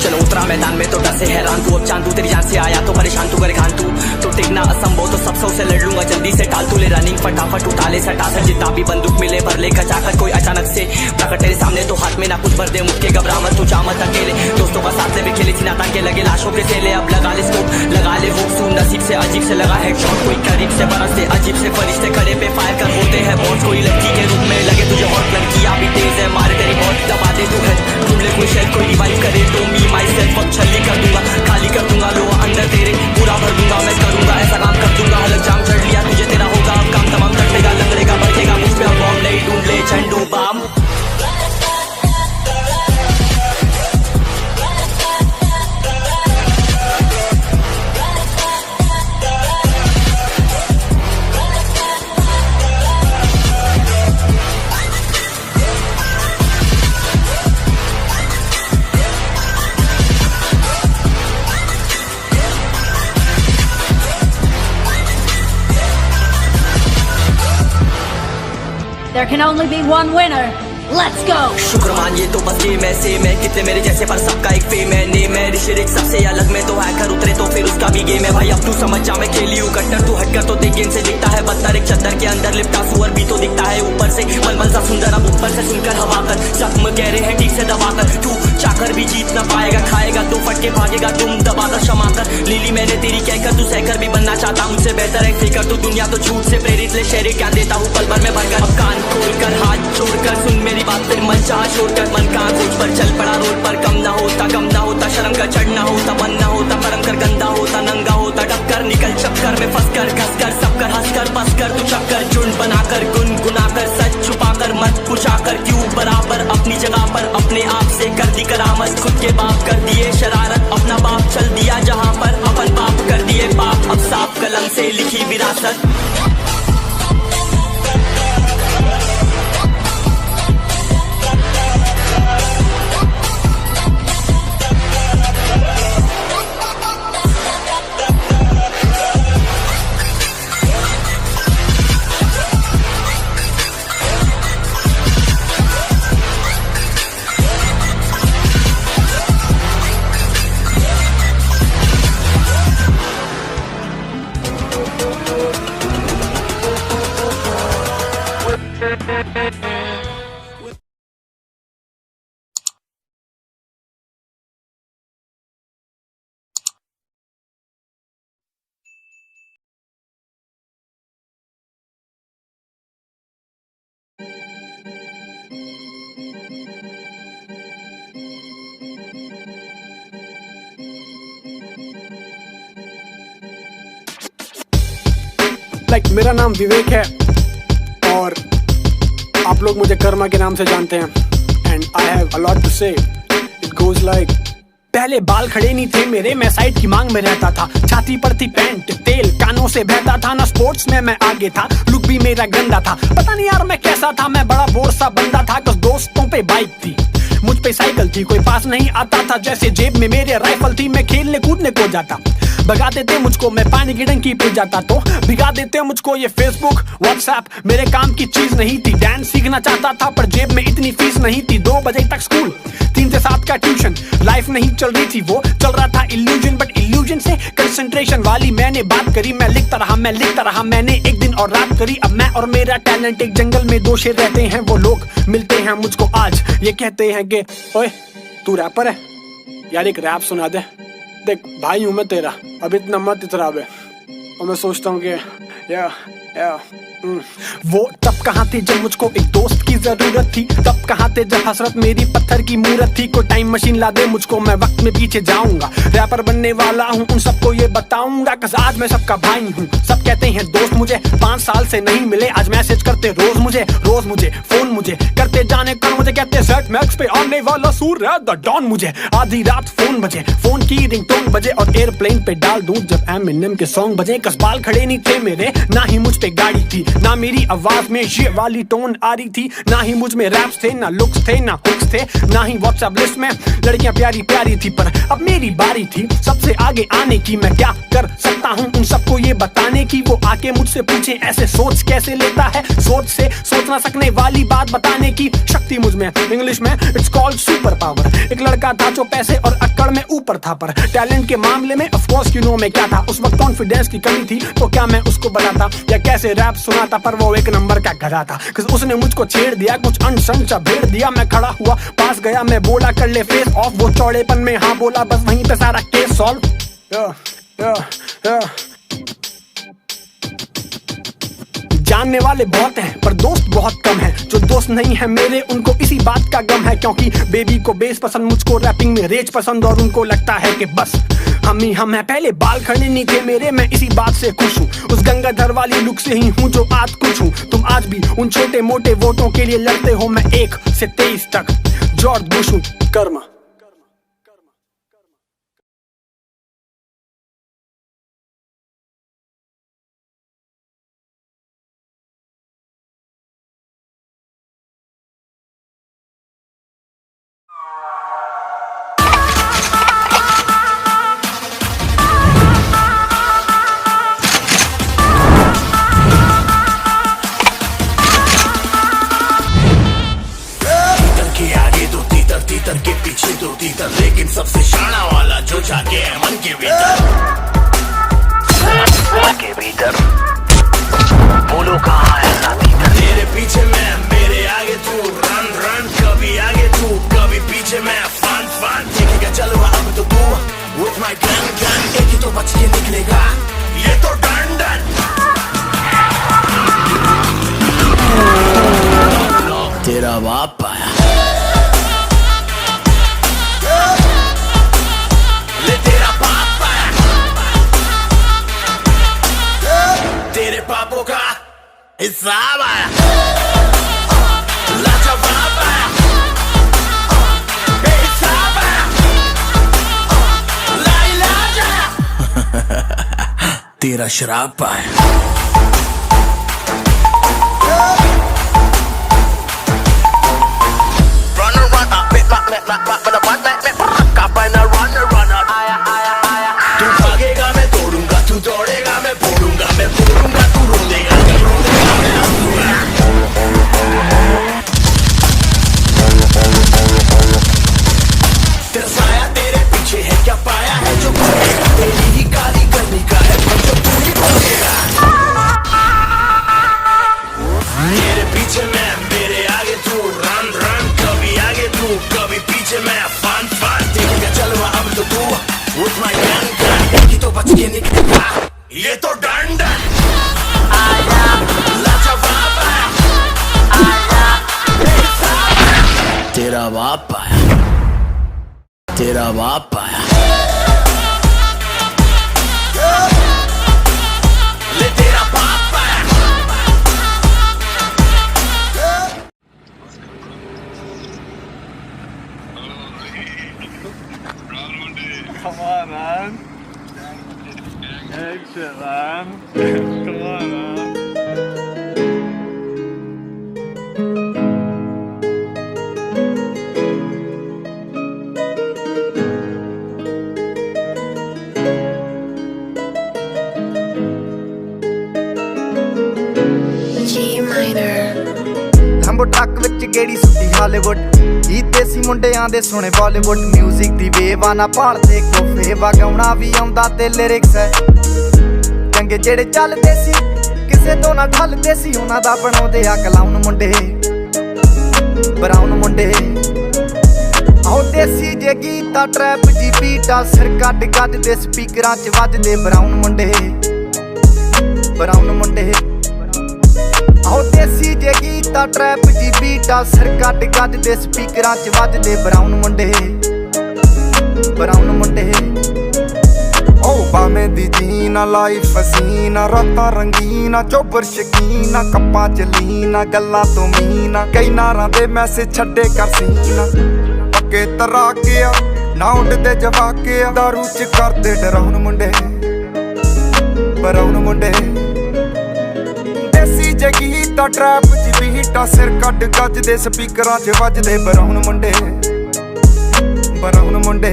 चलो उतरा मैदान में तो डर से हैरान तू, अब चांदू तेरी जान से आया तो परेशान तू करे घान तू, तो टिकना असंभव तो सब सौ से लड़ लूंगा जल्दी से टाल तू ले रनिंग फटाफट उठा ले सटा सर जितना भी बंदूक मिले भर ले खचाकर कोई अचानक से प्रकट तेरे सामने तो हाथ में ना कुछ भर दे मुझके घबरा मत तू जा मत अकेले, दोस्तों का साथ से भी खेली थी ना ताकि लगे लाशों के सेले, अब लगा ले स्कोप लगा ले वो सून नसीब से अजीब से लगा हेडशॉट कोई करीब से बरसते अजीब से फरिश्ते खड़े पे फायर कर बोलते हैं बॉस, कोई लड़की के रूप में लगे तुझे हॉट लड़कियां भी तेज है मारे तेरी मौत दबा दे तू है ढूंढ ले कोई शेर कोई रिवाइव करे तो मी माई सेल्फ अब छल्ली कर दूंगा खाली कर दूंगा लो अंदर तेरे पूरा भर दूंगा मैं करूंगा ऐसा काम कर दूंगा हलक जाम चढ़ लिया तुझे तेरा होगा अब काम तमाम तटेगा लंगड़ेगा बढ़ेगा मुझ पे अब बॉम्ब नहीं ढूंढ ले झंडू balm. There can only be one winner. Let's go. शुक्र मानिए तो बस गेम ऐसे मैं कितने मेरे जैसे पर सबका एक फेम है नेम है ऋषिक सबसे अलग में तो हैकर उतरे तो फिर उसका भी गेम है भाई अब तू समझ जा मैं खेली हूँ कट्टर तू हटकर तो देख गेम से दिखता है बदतर एक चद्दर के अंदर लिपटा सुअर भी तो दिखता है ऊपर से मलमल सा सुंदर अब ऊपर से सुनकर हवा कर जख्म कह रहे हैं ठीक से दबा कर तू चाकर भी जीत ना पाएगा खाएगा दो फटके भागेगा तुम दबाकर क्षमा कर लीली मैंने तेरी कहकर तू सहकर भी बनना चाहता मुझसे बेहतर है फेकर तू दुनिया तो झूठ से प्रेरित ले शेरे क्या देता हूँ पल भर में भरकर अब कान खोलकर हाथ छोड़कर सुन मेरी बात फिर मन चाह छोड़कर मन कहाँ खोज पर चल पड़ा रोड पर कम ना होता शर्म कर चढ़ना होता मन ना होता परम कर गंदा होता नंगा होता टक्कर निकल चक्कर में फंस कर घस कर सब कर हंस कर बस कर तू चक्कर झुंड बनाकर गुनगुनाकर सच छुपाकर मत पूछाकर क्यों बराबर अपनी जगह पर अपने आप से कर दी करामत खुद के बाप कर दिए शरारत अपना बाप चल दिया जहाँ पर अपन बाप कर दिए बाप अब साफ कलम से लिखी विरासत। मेरा नाम विवेक है और आप लोग मुझे कर्मा के नाम से जानते हैं and I have a lot to say. It goes like पहले बाल खड़े नहीं थे मेरे मैं साइड की मांग में रहता था छाती पर थी पैंट तेल कानों से बहता था ना स्पोर्ट्स में मैं आगे था लुक भी मेरा गंदा था पता नहीं यार मैं कैसा था मैं बड़ा बोर सा बंदा था कुछ दोस्तों पे बाइक थी मुझ पे साइकिल थी कोई पास नहीं आता था जैसे जेब में मेरे राइफल थी मैं खेलने कूदने को जाता भगा देते मुझको मैं पानी की टंकी पे जाता तो भिगा देते मुझको ये फेसबुक व्हाट्सएप मेरे काम की चीज नहीं थी डांस सीखना चाहता था पर जेब में इतनी फीस नहीं थी 2 बजे तक स्कूल 3 से 7 का ट्यूशन लाइफ नहीं चल रही थी वो चल रहा था इल्यूजन बट इल्यूजन से कंसंट्रेशन वाली मैंने बात करी मैं लिखता रहा मैंने एक दिन और रात करी अब मैं और मेरा टैलेंट एक जंगल में 2 शेर रहते हैं वो लोग मिलते हैं मुझको आज ये कहते हैं कि ओए तू रैपर है यार एक रैप सुना दे देख भाई हूं मैं तेरा अब इतना मत इतरा बे और मैं सोचता हूँ कि या वो तब कहाँ थे जब मुझको एक दोस्त की जरूरत थी तब कहाँ थे जब हसरत मेरी पत्थर की मूरत थी कोई टाइम मशीन ला दे मुझको मैं वक्त में पीछे जाऊंगा रैपर बनने वाला हूँ उन सबको ये बताऊंगा कस आज मैं सबका भाई हूँ सब कहते हैं दोस्त मुझे 5 साल से नहीं मिले आज मैसेज करते रोज मुझे फोन मुझे करते जाने कल मुझे कहते सेट मैक्स पे आने वाला सूर्य द डॉन मुझे आधी रात फोन बजे फोन की रिंगटोन बजे और एयरप्लेन पे डाल दूं जब एमिनेम के सॉन्ग बजे कस बाल खड़े नहीं थे मेरे ना ही मुझ पे गाड़ी थी ना मेरी आवाज में ये वाली टोन आ रही थी ना ही मुझ में रैप्स थे ना लुक्स थे ना हुक्स थे ना ही व्हाट्सएप लिस्ट में लड़कियां प्यारी प्यारी थी पर अब मेरी बारी थी सबसे आगे आने की मैं क्या कर सकता हूँ उन सबको ये बताने की वो आके मुझसे पूछे ऐसे सोच कैसे लेता है सोच से सोच ना सकने वाली बात बताने की शक्ति मुझ में इंग्लिश में इट्स कॉल्ड सुपर पावर एक लड़का था जो पैसे और अक्कड़ में ऊपर था, पर टैलेंट के मामले में ऑफ कोर्स यू नो मैं क्या था। उस वक्त कॉन्फिडेंस की कमी थी, तो क्या मैं उसको बताता या कैसे रैप सुनाता, पर वो एक नंबर का गधा था। उसने मुझको छेड़ दिया, कुछ अनसन सा भेड़ दिया। मैं खड़ा हुआ, पास गया, मैं बोला कर ले फेस ऑफ। वो चौड़ेपन में हाँ बोला, बस वहीं पे सारा केस सॉल्व। जानने वाले बहुत हैं पर दोस्त बहुत कम हैं। जो दोस्त नहीं है मेरे, उनको इसी बात का गम है, क्योंकि बेबी को बेस पसंद, मुझको रैपिंग में रेज पसंद, और उनको लगता है कि बस हम ही हम हैं। पहले बाल खड़े नहीं थे मेरे, मैं इसी बात से खुश हूँ। उस गंगाधर वाली लुक से ही हूँ जो आज कुछ हूँ। तुम आज भी उन छोटे मोटे वोटों के लिए लड़ते हो, मैं 1 से 23 तक जॉर्ज बुश हूँ। कर्मा तीतर के पीछे दो तीतर, लेकिन सबसे शाना वाला जो जाके है मन के भीतर। मन के भीतर बोलो कहाँ है ना तीतर। तेरे पीछे मैं, मेरे आगे तू, रन रन, कभी आगे तू कभी पीछे मैं, फन फन। देखेगा चलो अब तो तू with my gun gun, एक ही तो बच के निकलेगा, ये तो डन डन। तेरा बाप आया, तेरे पापों का हिसाब आया, लाजवाब आया, बेहिसाब आया, लाइलाज आया। तेरा शराब आया। तू भागेगा मैं तोड़ूंगा, तू दौड़ेगा मैं फोड़ूंगा, मैं फोड़ूंगा तू रोलेगा, मैं रोलेगा मैं हंसूंगा। तेरा साया तेरे पीछे है, क्या पाया है जो भागेगा, तेरी ही काली करनी का है जो तू ही भागेगा। तेरे पीछे मैं, मेरे आगे तू, रन रन, कभी आगे तू कभी पीछे मैं, फन फन। देखेगा चलो अब तो तू with my gun gun, एक ही तो बच के निकलेगा, ये तो डन डन। आया लाजवाब आया, बेहिसाब आया। तेरा बाप आया, तेरा बाप आया, ले तेरा बाप आया। Come on, man. Egg shit, man. Come on, man. G minor. ਲੰਬੋ ਟਰੱਕ ਵਿੱਚ ਗੇੜੀ ਸੁੱਟੀ ਹਾਲੀਵੁੱਡ, ਇਹ ਦੇਸੀ ਮੁੰਡਿਆਂ ਦੇ ਸੁਣੇ ਬਾਲੀਵੁੱਡ। ਮਿਊਜ਼ਿਕ ਦੀ ਵੇਵਾ ਨਾ ਭਾਲਦੇ ਕੋਫੇ, ਵਗਾਉਣਾ ਵੀ ਆਉਂਦਾ ਤੇ ਲਿਰਿਕਸ ਹੈ ਚੰਗੇ ਜਿਹੜੇ ਚੱਲਦੇ ਸੀ, ਕਿਸੇ ਤੋਂ ਨਾ ਠੱਲਦੇ ਸੀ। ਉਹਨਾਂ ਦਾ ਬਣਾਉਂਦੇ ਆ ਕਲਾਉਨ ਮੁੰਡੇ, ਬਰਾਊਨ ਮੁੰਡੇ। ਆਓ ਦੇਸੀ ਜੇ ਗੀਤਾ ਟਰੈਪ ਜੀ ਬੀਟਾ, ਸਿਰ ਕੱਢ ਗੱਜਦੇ ਸਪੀਕਰਾਂ 'ਚ ਵੱਜਦੇ ਬਰਾਊਨ ਮੁੰਡੇ, ਬਰਾਊਨ ਮੁੰਡੇ। ਆਓ ਦੇਸੀ ਜੇ ਗੀਤਾ ਟਰੈਪ ਜੀ ਬੀਟਾ, ਸਿਰ ਕੱਢ ਗੱਜਦੇ ਸਪੀਕਰਾਂ 'ਚ ਵੱਜਦੇ ਬਰਾਊਨ ਮੁੰਡੇ, ਬਰਾਊਨ ਮੁੰਡੇ। ਉਹ ਬਾਵੇਂ ਦੀ ਜੀਨਾ ਲਾਈਫ ਹਸੀਨਾ, ਰਾਤਾਂ ਰੰਗੀਨਾ, ਚੋਬਰ ਸ਼ਕੀਨਾ, ਕੱਪਾਂ ਚ ਲੀਨਾ, ਗੱਲਾਂ ਤੋਂ ਮੀਨਾ, ਕਈ ਨਾਰਾਂ ਦੇ ਮੈਸੇਜ ਛੱਡੇ ਕਰ ਸੀਨਾ। ਪੱਕੇ ਤਰਾਕਿਆ ਨਾ ਉੱਡਦੇ ਜਵਾਕਿਆ, ਦਾਰੂ ਚ ਕਰਦੇ ਡਰਾਉਣ ਮੁੰਡੇ, ਬਰਾਉਨ ਮੁੰਡੇ। ਦੇਸੀ ਜੇ ਗੀਤਾ ਟਰੈਪ ਜੀ ਬੀਟਾ, ਸਿਰ ਕੱਢ ਗੱਜਦੇ ਸਪੀਕਰਾਂ 'ਚ ਵੱਜਦੇ ਬਰਾਉਨ ਮੁੰਡੇ, ਬਰਾਉਨ ਮੁੰਡੇ।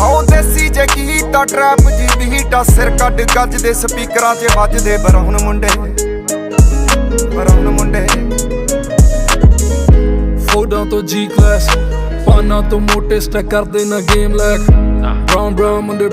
ਆਓ ਦੇਸੀ ਜੇ ਗੀਤਾ ਟਰੈਪ ਜੀ ਬੀਟਾ, ਸਿਰ ਕੱਢ ਗੱਜਦੇ ਸਪੀਕਰਾਂ 'ਚ ਵੱਜਦੇ ਬਰਾਉਨ ਮੁੰਡੇ, ਬਰਾਉਨ ਮੁੰਡੇ। Fold down to G class, ਪਾਨਾ ਤੋਂ ਮੋਟੇ ਸਟੈਕ ਕਰਦੇ ਨਾ ਗੇਮ ਲੈਕ ਬਰਾਊਨ ਮੁੰਡੇ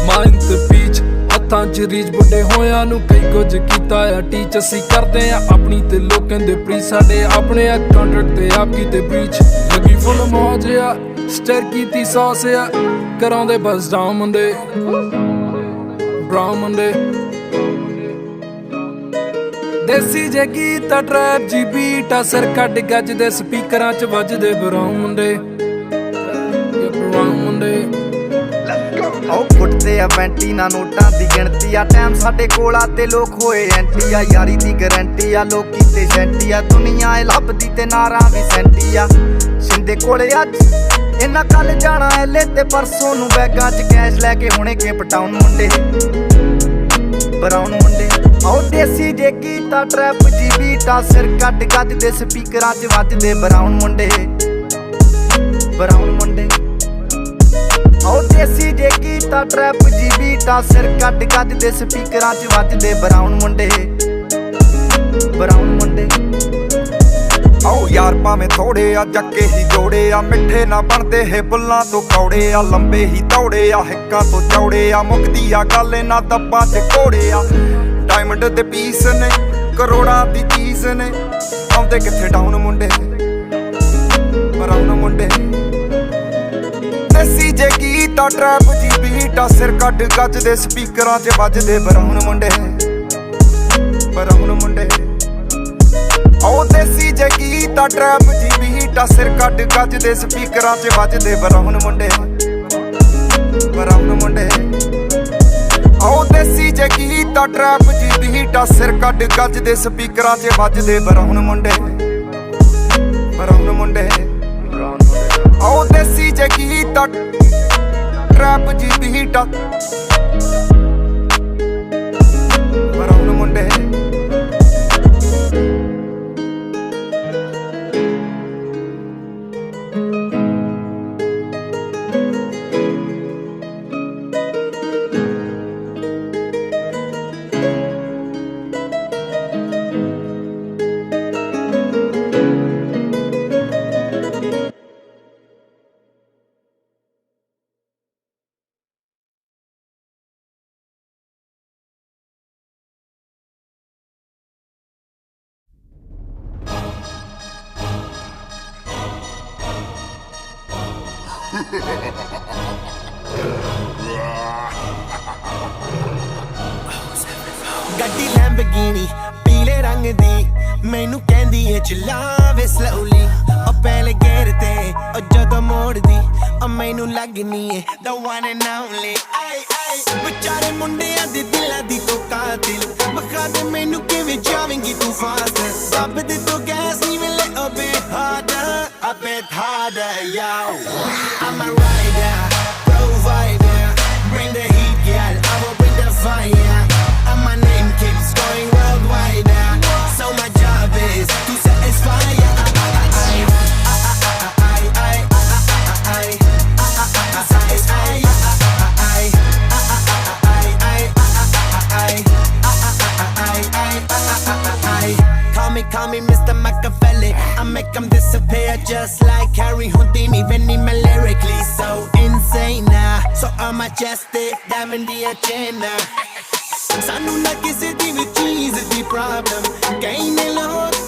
ਮਾਈਂਡ ਤੇ ਪੀਚ ਹੱਥਾਂ 'ਚ ਰੀਚ ਵੱਡੇ ਹੋਇਆਂ ਨੂੰ ਕਈ ਕੁਝ ਕੀਤਾ ਆ ਟੀਚ ਅਸੀਂ ਕਰਦੇ ਆ ਆਪਣੀ ਤੇ ਲੋਕਾਂ ਦੇ ਪ੍ਰੀ ਸਾਡੇ ਆਪਣੇ ਆ ਕੰਟਰੈਕਟ ਤੇ ਆਪ ਕੀਤੇ ਬ੍ਰੀਚ ਲੱਗੀ ਫੁੱਲ ਮੌਜ ਆ ਸਟਰ ਕੀਤੀ ਸੌਸ ਆ ਕਰਾਉਂਦੇ ਬਸ ਡਾਊਨ ਮੁੰਡੇ ਬਰਾਊਨ ਮੁੰਡੇ ਦੇਸੀ ਜੇ ਗੀਤ ਆ ਟਰੈਪ ਜੀ ਬੀਟ ਆ ਸਿਰ ਕੱਢ ਗੱਜ ਦੇ ਸਪੀਕਰਾਂ 'ਚ ਵੱਜਦੇ ਬਰਾਊਨ ਮੁੰਡੇ ਆਓ ਫੁੱਟਦੇ ਆ ਵੈਂਟੀ ਨਾ ਨੋਟਾਂ ਦੀ ਗਿਣਤੀ ਆ ਟਾਈਮ ਸਾਡੇ ਕੋਲ ਆ ਤੇ ਲੋਕ ਹੋਏ ਐਂਟੀ ਆ ਯਾਰੀ ਦੀ ਗਰੰਟੀ ਆ ਲੋਕੀ ਤੇ ਸੈਂਟੀ ਆ ਦੁਨੀਆ ਏ ਲੱਭਦੀ ਤੇ ਨਾਰਾਂ ਵੀ ਸੈਂਟੀ ਆ ਸ਼ਿੰਦੇ ਕੋਲੇ ਅੱਜ ਇਹਨਾਂ ਕੱਲ ਜਾਣਾ ਐਲੇ ਤੇ ਪਰਸੋਂ ਨੂੰ ਬੈਗਾਂ 'ਚ ਕੈਸ਼ ਲੈ ਕੇ ਹੁਣੇ ਕੇ ਪਟਾਉਣ ਮੁੰਡੇ ਬਰਾਊਨ ਮੁੰਡੇ ਆਓ ਦੇਸੀ ਜੇ ਕੀਤਾ ਟਰੈਪ ਜੀ ਬੀਟਾ ਸਿਰ ਕੱਢ ਗੱਜ ਦੇ ਸਪੀਕਰਾਂ 'ਚ ਵੱਜਦੇ ਬਰਾਊਨ ਮੁੰਡੇ ਆਓ ਦੇਸੀ ਜੇ ਕੀਤਾ ਟਰੈਪ ਜੀ ਬੀਟਾ ਸਿਰ ਕੱਢ ਗੱਜ ਦੇ ਸਪੀਕਰਾਂ 'ਚ ਵੱਜਦੇ ਬਰਾਊਨ ਮੁੰਡੇ ਆਓ ਯਾਰ ਭਾਵੇਂ ਥੋੜੇ ਆ ਜੱਕੇ ਹੀ ਜੋੜੇ ਆ ਮਿੱਠੇ ਨਾ ਬਣਦੇ ਹੈ ਬੁੱਲਾਂ ਤੋਂ ਕੌੜੇ ਆ ਲੰਬੇ ਹੀ ਦੌੜੇ ਆ ਹਿੱਕਾਂ ਤੋਂ ਚੌੜੇ ਆ ਮੁੱਕਦੀ ਆ ਗੱਲ ਇਹਨਾਂ ਦੱਬਾਂ 'ਚ ਘੋੜੇ ਆ ਡਾਇਮੰਡ ਦੇ ਪੀਸ ਨੇ ਕਰੋੜਾਂ ਦੀ ਚੀਜ਼ ਨੇ ਆਉਂਦੇ ਕਿੱਥੇ ਡਾਊਨ ਮੁੰਡੇ ਬਰਾਊਨ ਮੁੰਡੇ ਦੇਸੀ ਜੇ ਗੀਤਾ ਟਰੈਪ ਜੀ ਬੀਟਾ ਸਿਰ ਕੱਢ ਗੱਜ ਦੇ ਸਪੀਕਰਾਂ 'ਚ ਵੱਜਦੇ ਬਰਾਊਨ ਮੁੰਡੇ ਆਓ ਦੇਸੀ ਜੇ ਗੀਤਾ ਟਰੈਪ ਜੀ ਬੀਟਾ ਸਿਰ ਕੱਢ ਗੱਜ ਦੇ ਸਪੀਕਰਾਂ 'ਚ ਵੱਜਦੇ ਬਰਾਊਨ ਮੁੰਡੇ ਆਓ ਦੇਸੀ ਜੇ ਗੀਤਾ ਟਰੈਪ ਜੀ ਬੀਟਾ ਸਿਰ ਕੱਢ ਗੱਜ ਦੇ ਸਪੀਕਰਾਂ 'ਚ ਵੱਜਦੇ ਬਰਾਊਨ ਮੁੰਡੇ ਆਓ ਦੇਸੀ ਜੇ ਗੀਤਾ ਟਰੈਪ ਜੀ ਬੀਟਾ ਬਰਾਊਨ ਮੁੰਡੇ ਗੱਡੀ ਲੈਂਬਰਗਿਨੀ ਪੀਲੇ ਰੰਗ ਦੀ ਮੈਨੂੰ ਕਹਿੰਦੀ ਏ ਚਲਾਵੇ ਸਲੋਲੀ ਉਹ ਪਹਿਲੇ ਗੇਰ ਤੇ ਉਹ ਜਦੋਂ ਮੋੜਦੀ ਉਹ ਮੈਨੂੰ ਲੱਗਨੀ ਏ the one and only ਵਿਚਾਰੇ ਮੁੰਡਿਆਂ ਦੇ ਦਿਲਾਂ ਦੀ ਤੂੰ ਕਾਤਿਲ ਬਖਾ ਦੇ ਮੈਨੂੰ ਕਿਵੇਂ ਜਾਵੇਂਗੀ ਤੂੰ ਫਾਸਟ ਸਭ ਦੇ ਤੋਂ ਗੈਸ ਨਹੀਂ ਮਿਲੇ a bit harder yo I'm a rider provider bring the heat girl I will bring the fire and my name keeps going worldwide so my job is to satisfy Call me Mr. Machiavelli I make them disappear just like Harry Houdini Venni me lyrically so insane so I'm majestic diamond the agenda Sanu na kisi di vi cheese di problem